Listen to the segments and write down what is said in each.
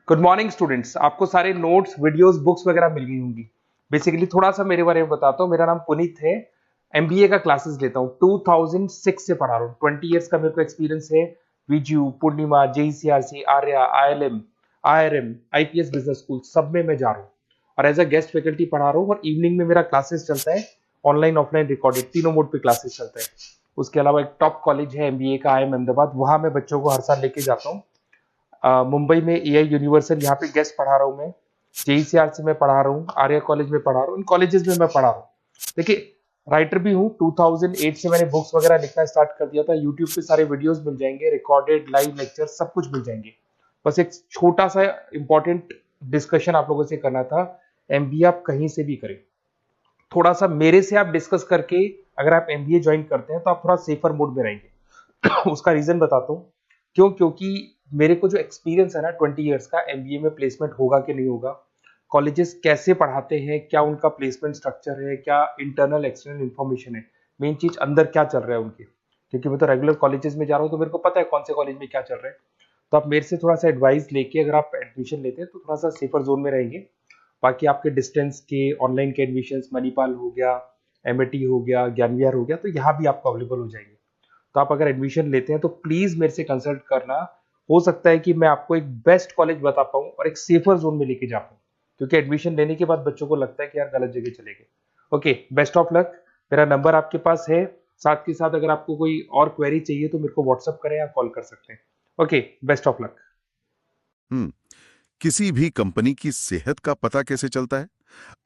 Good morning students. आपको सारे notes videos books वगैरह मिल गई होंगी। बेसिकली थोड़ा सा मेरे बारे में बताता हूँ। मेरा नाम पुनीत है। एमबीए का क्लासेस लेता हूँ। 2006 से पढ़ा रहा हूँ। 20 इयर्स का मेरे को एक्सपीरियंस है। वीजू, Poornima, JECRC, Arya, ILM, IRM, IPS business school सब में मैं जा रहा हूँ और एज अ गेस्ट फैकल्टी पढ़ा रहा हूँ। और इवनिंग में मेरा क्लासेस चलता है, ऑनलाइन ऑफलाइन रिकॉर्डेड तीनों मोड पे क्लासेस चलता है। उसके अलावा एक टॉप कॉलेज है एमबीए का, आईएम अहमदाबाद, वहां मैं बच्चों को हर साल लेके जाता हूँ। मुंबई में एआई यूनिवर्सल, यहाँ पे गेस्ट पढ़ा रहा हूँ मैं। जेईसीआरसी में पढ़ा रहा हूँ, आर्या कॉलेज में पढ़ा रहा हूँ। इन कॉलेजेस में मैं पढ़ा रहा हूँ। देखिए, राइटर भी हूँ। 2008 से मैंने बुक्स वगैरह लिखना स्टार्ट कर दिया था। यूट्यूब पे सारे वीडियोस मिल जाएंगे, रिकॉर्डेड लाइव लेक्चर सब कुछ मिल जाएंगे। बस एक छोटा सा इंपॉर्टेंट डिस्कशन आप लोगों से करना था। एमबीए आप कहीं से भी करें, थोड़ा सा मेरे से आप डिस्कस करके अगर आप एमबीए ज्वाइन करते हैं तो आप थोड़ा सेफर मोड में रहेंगे। उसका रीजन बताता हूँ क्यों। क्योंकि मेरे को जो एक्सपीरियंस है ना 20 इयर्स का, एमबीए में प्लेसमेंट होगा कि नहीं होगा, कॉलेजेस कैसे पढ़ाते हैं, क्या उनका प्लेसमेंट स्ट्रक्चर है, क्या इंटरनल एक्सटर्नल इन्फॉर्मेशन है, मेन चीज अंदर क्या चल रहा है उनके। क्योंकि मैं तो रेगुलर कॉलेजेस में जा रहा हूँ तो मेरे को पता है कौन से कॉलेज में क्या चल रहा है। तो आप मेरे से थोड़ा सा एडवाइस लेके अगर आप एडमिशन लेते हैं तो थोड़ा सा सेफर जोन में रहेंगे। बाकी आपके डिस्टेंस के ऑनलाइन के एडमिशन, मणिपाल हो गया, एमएटी हो गया, ज्ञान विहार हो गया, तो यहाँ भी आपको अवेलेबल हो जाएंगे। तो आप अगर एडमिशन लेते हैं तो प्लीज मेरे से कंसल्ट करना। हो सकता है कि मैं आपको एक बेस्ट कॉलेज बता पाऊं और एक सेफर जोन में लेके जा पाऊं। क्योंकि एडमिशन लेने के बाद बच्चों को लगता है कि यार गलत जगह चले गए। Okay, best of luck. मेरा नंबर आपके पास है। साथ के साथ अगर आपको कोई और क्वेरी चाहिए तो मेरे को व्हाट्सअप करें या कॉल कर सकते हैं। Okay, best of luck. Hmm किसी भी कंपनी की सेहत का पता कैसे चलता है?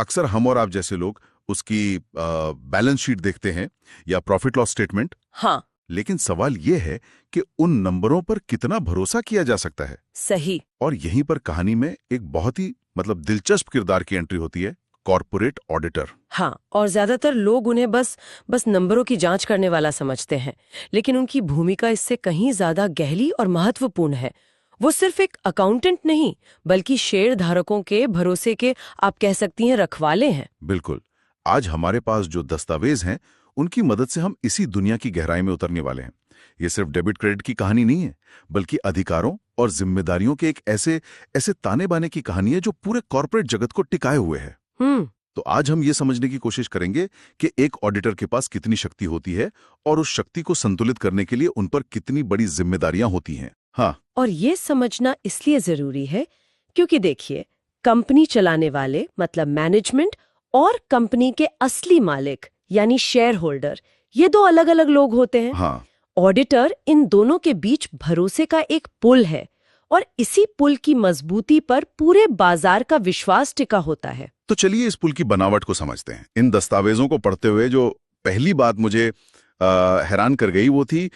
अक्सर हम और आप जैसे लोग उसकी बैलेंस शीट देखते हैं या प्रॉफिट लॉस स्टेटमेंट। हाँ, लेकिन सवाल यह है कि उन नंबरों पर कितना भरोसा किया जा सकता है। सही। और यहीं पर कहानी में एक बहुत ही दिलचस्प किरदार की एंट्री होती है, कॉर्पोरेट ऑडिटर। हाँ, और ज्यादातर लोग उन्हें बस बस नंबरों की जांच करने वाला समझते हैं, लेकिन उनकी भूमिका इससे कहीं ज्यादा गहरी और महत्वपूर्ण है। वो सिर्फ एक अकाउंटेंट नहीं, बल्कि शेयर धारकों के भरोसे के, आप कह सकती हैं, रखवाले हैं। बिल्कुल। आज हमारे पास जो दस्तावेज हैं, उनकी मदद से हम इसी दुनिया की गहराई में उतरने वाले हैं। ये सिर्फ डेबिट क्रेडिट की कहानी नहीं है, बल्कि अधिकारों और जिम्मेदारियों के एक ऐसे ऐसे ताने बाने की कहानी है जो पूरे कॉर्पोरेट जगत को टिकाए हुए है। हम्म। तो आज हम ये समझने की कोशिश करेंगे कि एक ऑडिटर के पास कितनी शक्ति होती है और उस शक्ति को संतुलित करने के लिए उन पर कितनी बड़ी जिम्मेदारियां होती हैं। हाँ, और ये समझना इसलिए जरूरी है क्योंकि देखिए, कंपनी चलाने वाले मतलब मैनेजमेंट और कंपनी के असली मालिक यानी शेयर होल्डर, ये दो अलग अलग लोग होते हैं। हाँ। ऑडिटर इन दोनों के बीच भरोसे का एक पुल है, और इसी पुल की मजबूती पर पूरे बाजार का विश्वास टिका होता है। तो चलिए इस पुल की बनावट को समझते हैं। इन दस्तावेजों को पढ़ते हुए जो पहली बात मुझे हैरान कर गई वो थी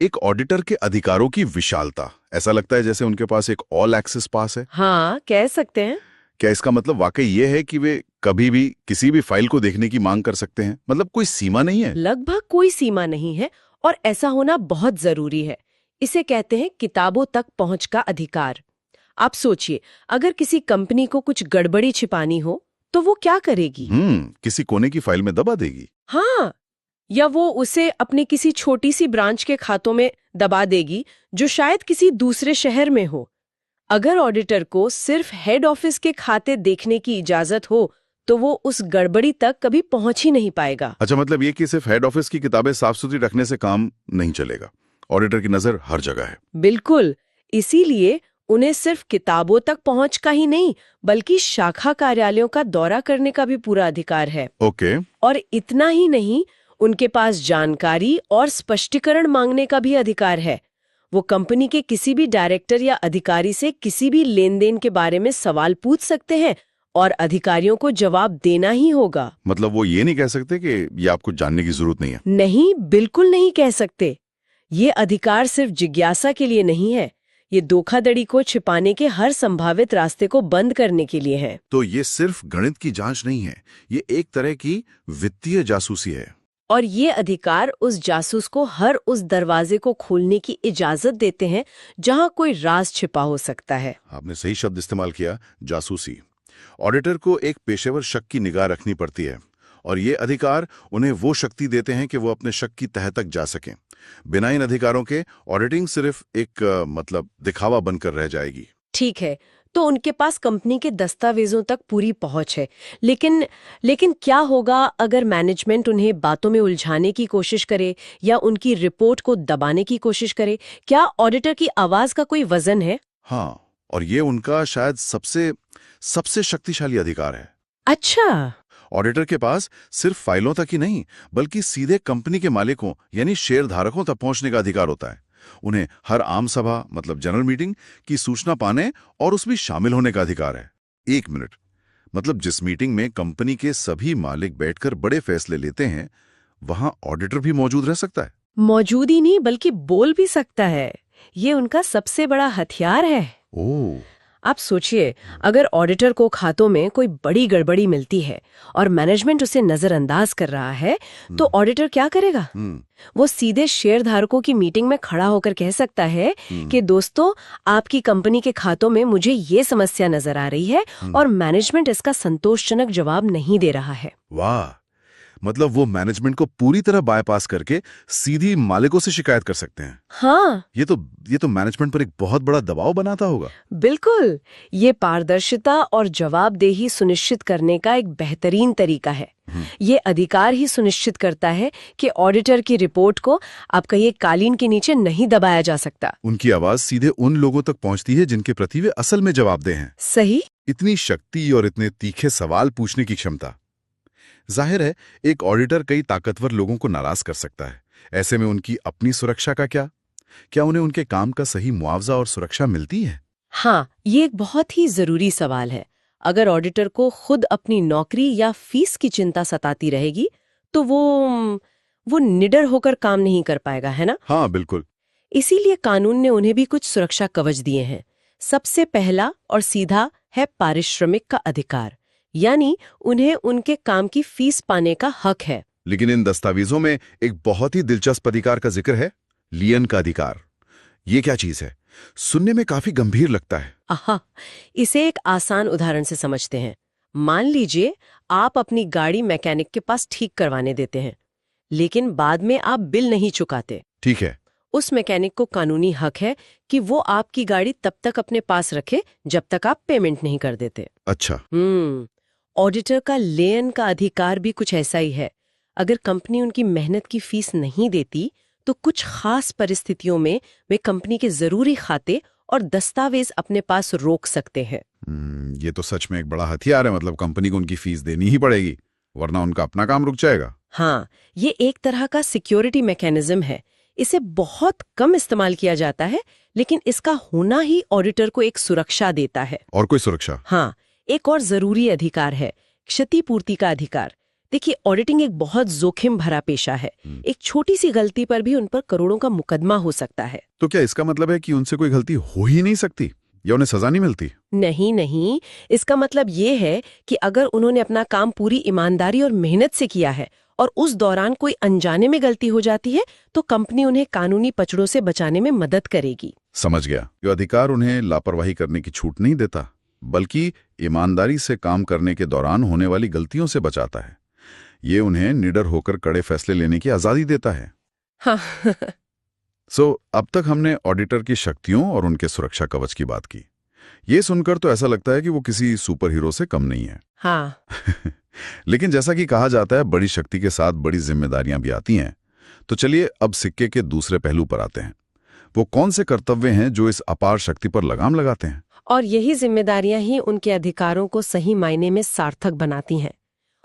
एक ऑडिटर के अधिकारों की विशालता। ऐसा लगता है जैसे उनके पास एक ऑल एक्सेस पास है। हाँ, कह सकते हैं। क्या इसका मतलब वाकई ये है कि वे कभी भी किसी भी फाइल को देखने की मांग कर सकते हैं? मतलब कोई सीमा नहीं है? लगभग कोई सीमा नहीं है, और ऐसा होना बहुत जरूरी है। इसे कहते हैं किताबों तक पहुंच का अधिकार। आप सोचिए, अगर किसी कंपनी को कुछ गड़बड़ी छिपानी हो तो वो क्या करेगी? किसी कोने की फाइल में दबा देगी। हाँ, या वो उसे अपनी किसी छोटी सी ब्रांच के खातों में दबा देगी जो शायद किसी दूसरे शहर में हो। अगर ऑडिटर को सिर्फ हेड ऑफिस के खाते देखने की इजाजत हो तो वो उस गड़बड़ी तक कभी पहुंच ही नहीं पाएगा। अच्छा, मतलब ये कि सिर्फ हेड ऑफिस की किताबें साफ सुथरी रखने से काम नहीं चलेगा। ऑडिटर की नजर हर जगह है। बिल्कुल। इसीलिए उन्हें सिर्फ किताबों तक पहुंच का ही नहीं, बल्कि शाखा कार्यालयों का दौरा करने का भी पूरा अधिकार है। ओके। और इतना ही नहीं, उनके पास जानकारी और स्पष्टीकरण मांगने का भी अधिकार है। वो कंपनी के किसी भी डायरेक्टर या अधिकारी से किसी भी लेन देन के बारे में सवाल पूछ सकते हैं, और अधिकारियों को जवाब देना ही होगा। मतलब वो ये नहीं कह सकते कि ये आपको जानने की जरूरत नहीं है? नहीं, बिल्कुल नहीं कह सकते। ये अधिकार सिर्फ जिज्ञासा के लिए नहीं है, ये धोखाधड़ी को छिपाने के हर संभावित रास्ते को बंद करने के लिए है। तो ये सिर्फ गणित की जांच नहीं है, ये एक तरह की वित्तीय जासूसी है। और ये अधिकार उस जासूस को हर उस दरवाजे को खोलने की इजाजत देते हैं जहां कोई राज छिपा हो सकता है। आपने सही शब्द इस्तेमाल किया, जासूसी। ऑडिटर को एक पेशेवर शक की निगाह रखनी पड़ती है, और ये अधिकार उन्हें वो शक्ति देते हैं कि वो अपने शक की तह तक जा सकें। बिना इन अधिकारों के ऑडिटिंग सिर्फ एक दिखावा बनकर रह जाएगी। ठीक है, तो उनके पास कंपनी के दस्तावेजों तक पूरी पहुंच है। लेकिन क्या होगा अगर मैनेजमेंट उन्हें बातों में उलझाने की कोशिश करे या उनकी रिपोर्ट को दबाने की कोशिश करे? क्या ऑडिटर की आवाज का कोई वजन है? हाँ, और ये उनका शायद सबसे सबसे शक्तिशाली अधिकार है। अच्छा। ऑडिटर के पास सिर्फ फाइलों तक ही नहीं, बल्कि सीधे कंपनी के मालिकों यानी शेयरधारकों तक पहुंचने का अधिकार होता है। उन्हें हर आम सभा मतलब जनरल मीटिंग की सूचना पाने और उसमें शामिल होने का अधिकार है। 1 मिनट, मतलब जिस मीटिंग में कंपनी के सभी मालिक बैठकर बड़े फैसले लेते हैं, वहां ऑडिटर भी मौजूद रह सकता है। मौजूद ही नहीं बल्कि बोल भी सकता है। ये उनका सबसे बड़ा हथियार है। ओह, आप सोचिए, अगर ऑडिटर को खातों में कोई बड़ी गड़बड़ी मिलती है और मैनेजमेंट उसे नजरअंदाज कर रहा है, तो ऑडिटर क्या करेगा? वो सीधे शेयरधारकों की मीटिंग में खड़ा होकर कह सकता है कि दोस्तों, आपकी कंपनी के खातों में मुझे ये समस्या नजर आ रही है और मैनेजमेंट इसका संतोषजनक जवाब नहीं दे रहा है। वाह, मतलब वो मैनेजमेंट को पूरी तरह बायपास करके सीधी मालिकों से शिकायत कर सकते हैं। हाँ, ये तो मैनेजमेंट पर एक बहुत बड़ा दबाव बनाता होगा। बिल्कुल। ये पारदर्शिता और जवाबदेही सुनिश्चित करने का एक बेहतरीन तरीका है। ये अधिकार ही सुनिश्चित करता है कि ऑडिटर की रिपोर्ट को आप कहिए कालीन के नीचे नहीं दबाया जा सकता। उनकी आवाज सीधे उन लोगों तक पहुंचती है जिनके प्रति वे असल में जवाबदेह हैं। सही। इतनी शक्ति और इतने तीखे सवाल पूछने की क्षमता, जाहिर है एक ऑडिटर कई ताकतवर लोगों को नाराज कर सकता है। ऐसे में उनकी अपनी सुरक्षा का क्या उन्हें उनके काम का सही मुआवजा और सुरक्षा मिलती है? हाँ, ये एक बहुत ही जरूरी सवाल है। अगर ऑडिटर को खुद अपनी नौकरी या फीस की चिंता सताती रहेगी, तो वो निडर होकर काम नहीं कर पाएगा, है ना? हाँ, बिल्कुल। इसीलिए कानून ने उन्हें भी कुछ सुरक्षा कवच दिए हैं। सबसे पहला और सीधा है पारिश्रमिक का अधिकार, यानी उन्हें उनके काम की फीस पाने का हक है। लेकिन इन दस्तावेजों में एक बहुत ही दिलचस्प अधिकार का जिक्र है, लियन का अधिकार। ये क्या चीज है? सुनने में काफी गंभीर लगता है। आहा, इसे एक आसान उदाहरण से समझते हैं। मान लीजिए आप अपनी गाड़ी मैकेनिक के पास ठीक करवाने देते हैं, लेकिन बाद में आप बिल नहीं चुकाते। ठीक है। उस मैकेनिक को कानूनी हक है कि वो आपकी गाड़ी तब तक अपने पास रखे जब तक आप पेमेंट नहीं कर देते। अच्छा। ऑडिटर का लेन का अधिकार भी कुछ ऐसा ही है। अगर कंपनी उनकी मेहनत की फीस नहीं देती, तो कुछ खास परिस्थितियों में वे कंपनी के जरूरी खाते और दस्तावेज अपने पास रोक सकते हैं। ये तो सच में एक बड़ा हथियार है। मतलब कंपनी को उनकी फीस देनी ही पड़ेगी, वरना उनका अपना काम रुक जाएगा। हाँ, ये एक तरह का सिक्योरिटी मैकेनिज्म है। इसे बहुत कम इस्तेमाल किया जाता है, लेकिन इसका होना ही ऑडिटर को एक सुरक्षा देता है। और कोई सुरक्षा? हाँ, एक और जरूरी अधिकार है, क्षतिपूर्ति का अधिकार। देखिए, ऑडिटिंग एक बहुत जोखिम भरा पेशा है। एक छोटी सी गलती पर भी उन पर करोड़ों का मुकदमा हो सकता है। तो क्या इसका मतलब है कि उनसे कोई गलती हो ही नहीं सकती या उन्हें सजा नहीं मिलती? नहीं, इसका मतलब ये है कि अगर उन्होंने अपना काम पूरी ईमानदारी और मेहनत से किया है और उस दौरान कोई अनजाने में गलती हो जाती है, तो कंपनी उन्हें कानूनी पचड़ों से बचाने में मदद करेगी। समझ गया। ये अधिकार उन्हें लापरवाही करने की छूट नहीं देता, बल्कि ईमानदारी से काम करने के दौरान होने वाली गलतियों से बचाता है। ये उन्हें निडर होकर कड़े फैसले लेने की आजादी देता है। हाँ। अब तक हमने ऑडिटर की शक्तियों और उनके सुरक्षा कवच की बात की। ये सुनकर तो ऐसा लगता है कि वो किसी सुपर हीरो से कम नहीं है। हाँ। लेकिन जैसा कि कहा जाता है, बड़ी शक्ति के साथ बड़ी जिम्मेदारियां भी आती हैं। तो चलिए अब सिक्के के दूसरे पहलू पर आते हैं। वो कौन से कर्तव्य हैं जो इस अपार शक्ति पर लगाम लगाते हैं? और यही जिम्मेदारियां ही उनके अधिकारों को सही मायने में सार्थक बनाती हैं।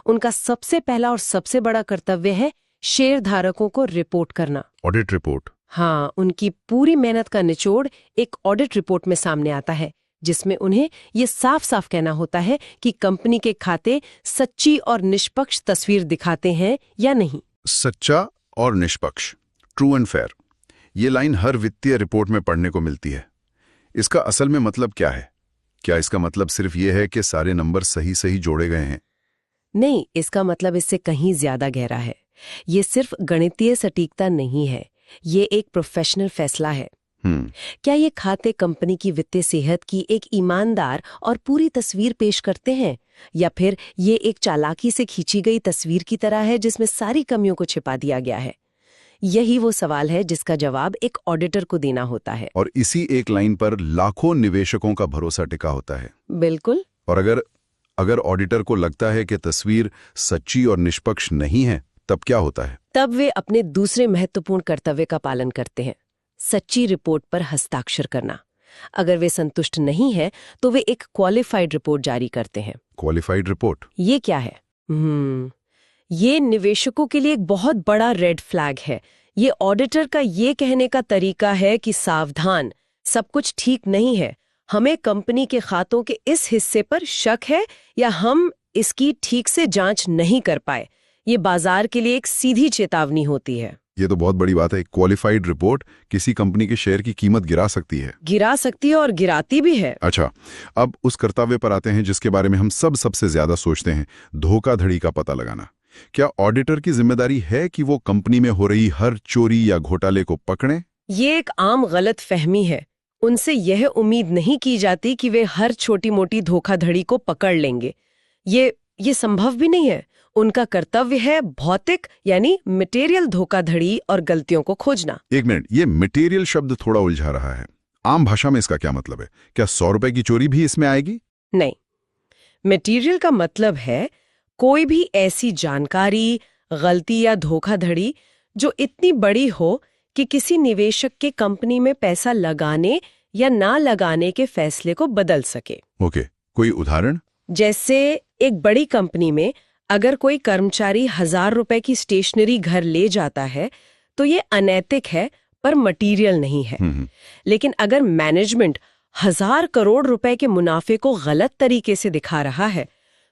उनका सबसे पहला और सबसे बड़ा कर्तव्य है शेयरधारकों को रिपोर्ट करना। Audit report? हाँ, उनकी पूरी मेहनत का निचोड़ एक ऑडिट रिपोर्ट में सामने आता है, जिसमें उन्हें ये साफ साफ कहना होता है कि कंपनी के खाते सच्ची और निष्पक्ष तस्वीर दिखाते हैं या नहीं। सच्चा और निष्पक्ष, ट्रू एंड फेयर, ये लाइन हर वित्तीय रिपोर्ट में पढ़ने को मिलती है। इसका असल में मतलब क्या है? क्या इसका मतलब सिर्फ ये है कि सारे नंबर सही सही जोड़े गए हैं? नहीं, इसका मतलब इससे कहीं ज्यादा गहरा है। ये सिर्फ गणितीय सटीकता नहीं है, ये एक प्रोफेशनल फैसला है। क्या ये खाते कंपनी की वित्तीय सेहत की एक ईमानदार और पूरी तस्वीर पेश करते हैं, या फिर ये एक चालाकी से खींची गई तस्वीर की तरह है जिसमें सारी कमियों को छिपा दिया गया है? यही वो सवाल है जिसका जवाब एक ऑडिटर को देना होता है। और इसी एक लाइन पर लाखों निवेशकों का भरोसा टिका होता है। बिल्कुल। और अगर ऑडिटर को लगता है कि तस्वीर सच्ची और निष्पक्ष नहीं है, तब क्या होता है? तब वे अपने दूसरे महत्वपूर्ण कर्तव्य का पालन करते हैं, सच्ची रिपोर्ट पर हस्ताक्षर करना। अगर वे संतुष्ट नहीं है तो वे एक क्वालिफाइड रिपोर्ट जारी करते हैं। क्वालिफाइड रिपोर्ट ये क्या है? ये निवेशकों के लिए एक बहुत बड़ा रेड फ्लैग है। ये ऑडिटर का ये कहने का तरीका है कि सावधान, सब कुछ ठीक नहीं है, हमें कंपनी के खातों के इस हिस्से पर शक है या हम इसकी ठीक से जांच नहीं कर पाए। ये बाजार के लिए एक सीधी चेतावनी होती है। ये तो बहुत बड़ी बात है। क्वालिफाइड रिपोर्ट किसी कंपनी के शेयर की कीमत गिरा सकती है और गिराती भी है। अच्छा, अब उस कर्तव्य पर आते हैं जिसके बारे में हम सबसे ज्यादा सोचते हैं, धोखाधड़ी का पता लगाना। क्या ऑडिटर की जिम्मेदारी है कि वो कंपनी में हो रही हर चोरी या घोटाले को पकड़ें? ये एक आम गलत फहमी है। उनसे यह उम्मीद नहीं की जाती कि वे हर छोटी मोटी धोखाधड़ी को पकड़ लेंगे। ये संभव भी नहीं है। उनका कर्तव्य है भौतिक यानी मटेरियल धोखाधड़ी और गलतियों को खोजना। एक मिनट, ये मटेरियल शब्द थोड़ा उलझा रहा है। आम भाषा में इसका क्या मतलब है? क्या 100 रुपए की चोरी भी इसमें आएगी? नहीं, मटेरियल का मतलब है कोई भी ऐसी जानकारी, गलती या धोखाधड़ी जो इतनी बड़ी हो कि किसी निवेशक के कंपनी में पैसा लगाने या ना लगाने के फैसले को बदल सके। ओके, कोई उदाहरण? जैसे एक बड़ी कंपनी में अगर कोई कर्मचारी 1000 रुपए की स्टेशनरी घर ले जाता है तो ये अनैतिक है पर मटेरियल नहीं है। लेकिन अगर मैनेजमेंट 1000 करोड़ रुपए के मुनाफे को गलत तरीके से दिखा रहा है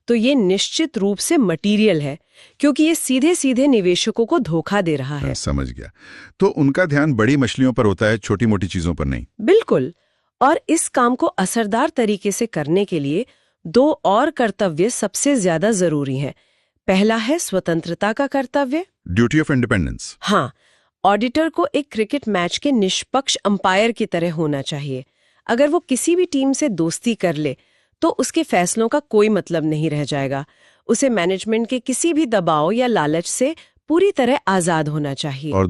तो ये निश्चित रूप से मटेरियल है, क्योंकि ये सीधे सीधे निवेशकों को धोखा दे रहा है। समझ गया। तो उनका ध्यान बड़ी मछलियों पर होता है, छोटी मोटी चीजों पर नहीं। बिल्कुल। और इस काम को असरदार तरीके से करने के लिए 2 और कर्तव्य सबसे ज्यादा जरूरी हैं। पहला है स्वतंत्रता का कर्तव्य, ड्यूटी ऑफ इंडिपेंडेंस। हाँ, ऑडिटर को एक क्रिकेट मैच के निष्पक्ष अंपायर की तरह होना चाहिए। अगर वो किसी भी टीम से दोस्ती कर ले तो उसके फैसलों का कोई मतलब नहीं रह जाएगा। उसे मैनेजमेंट के किसी भी दबाव या लालच से पूरी तरह आजाद होना चाहिए। और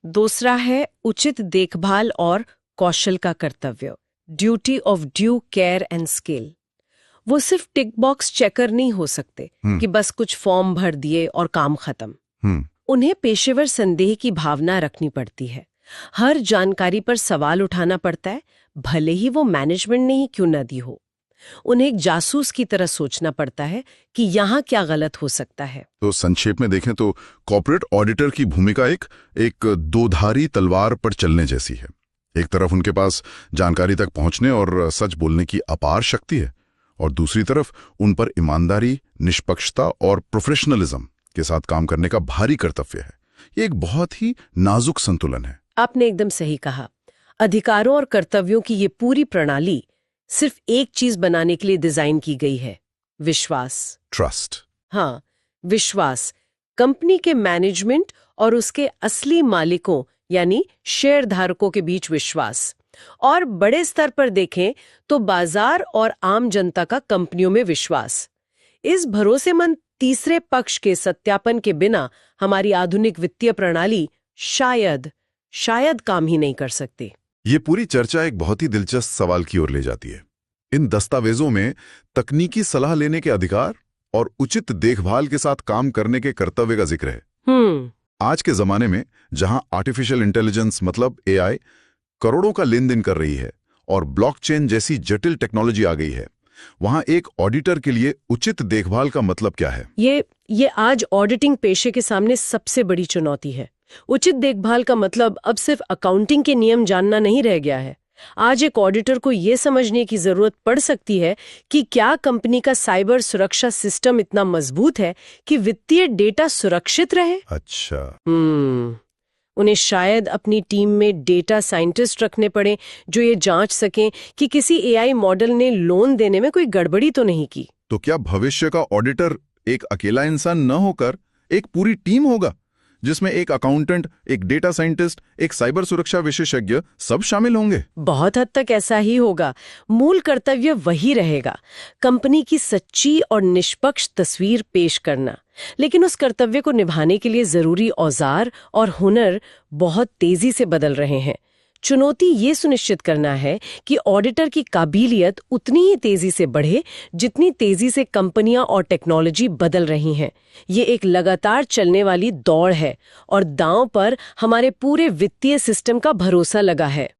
दूसरा है उचित देखभाल और कौशल का कर्तव्य, duty of due care and skill. वो सिर्फ टिक बॉक्स चेकर नहीं हो सकते कि बस कुछ फॉर्म भर दिए और काम खत्म। उन्हें पेशेवर संदेह की भावना रखनी पड़ती है। हर जानकारी पर सवाल उठाना पड़ता है, भले ही वो मैनेजमेंट ने ही क्यों न दी हो। उन्हें एक जासूस की तरह सोचना पड़ता है कि यहाँ क्या गलत हो सकता है। तो संक्षेप में देखें तो कॉर्पोरेट ऑडिटर की भूमिका एक दोधारी तलवार पर चलने जैसी है। एक तरफ उनके पास जानकारी तक पहुंचने और सच बोलने की अपार शक्ति है, और दूसरी तरफ उन पर ईमानदारी, निष्पक्षता और प्रोफेशनलिज्म के साथ काम करने का भारी कर्तव्य है। ये एक बहुत ही नाजुक संतुलन है। आपने एकदम सही कहा। अधिकारों और कर्तव्यों की ये पूरी प्रणाली सिर्फ एक चीज बनाने के लिए डिजाइन की गई है, विश्वास, ट्रस्ट। हाँ, विश्वास। कंपनी के मैनेजमेंट और उसके असली मालिकों यानी शेयर धारकों के बीच विश्वास। और बड़े स्तर पर देखें तो बाजार और आम जनता का कंपनियों में विश्वास। इस भरोसेमंद तीसरे पक्ष के सत्यापन के बिना हमारी आधुनिक वित्तीय प्रणाली शायद काम ही नहीं कर सकती। ये पूरी चर्चा एक बहुत ही दिलचस्प सवाल की ओर ले जाती है। इन दस्तावेजों में तकनीकी सलाह लेने के अधिकार और उचित देखभाल के साथ काम करने के कर्तव्य का जिक्र है। आज के जमाने में जहां आर्टिफिशियल इंटेलिजेंस मतलब AI करोड़ों का लेन देन कर रही है और ब्लॉकचेन जैसी जटिल टेक्नोलॉजी आ गई है, वहां एक ऑडिटर के लिए उचित देखभाल का मतलब क्या है? ये आज ऑडिटिंग पेशे के सामने सबसे बड़ी चुनौती है। उचित देखभाल का मतलब अब सिर्फ अकाउंटिंग के नियम जानना नहीं रह गया है। आज एक ऑडिटर को ये समझने की जरूरत पड़ सकती है कि क्या कंपनी का साइबर सुरक्षा सिस्टम इतना मजबूत है कि वित्तीय डेटा सुरक्षित रहे। अच्छा। उन्हें शायद अपनी टीम में डेटा साइंटिस्ट रखने पड़े जो ये जांच सकें कि किसी AI मॉडल ने लोन देने में कोई गड़बड़ी तो नहीं की। तो क्या भविष्य का ऑडिटर एक अकेला इंसान न होकर एक पूरी टीम होगा, जिसमें एक अकाउंटेंट, एक डेटा साइंटिस्ट, एक साइबर सुरक्षा विशेषज्ञ सब शामिल होंगे? बहुत हद तक ऐसा ही होगा। मूल कर्तव्य वही रहेगा, कंपनी की सच्ची और निष्पक्ष तस्वीर पेश करना, लेकिन उस कर्तव्य को निभाने के लिए जरूरी औजार और हुनर बहुत तेजी से बदल रहे हैं। चुनौती ये सुनिश्चित करना है कि ऑडिटर की काबिलियत उतनी ही तेजी से बढ़े जितनी तेजी से कंपनियां और टेक्नोलॉजी बदल रही हैं। ये एक लगातार चलने वाली दौड़ है और दांव पर हमारे पूरे वित्तीय सिस्टम का भरोसा लगा है।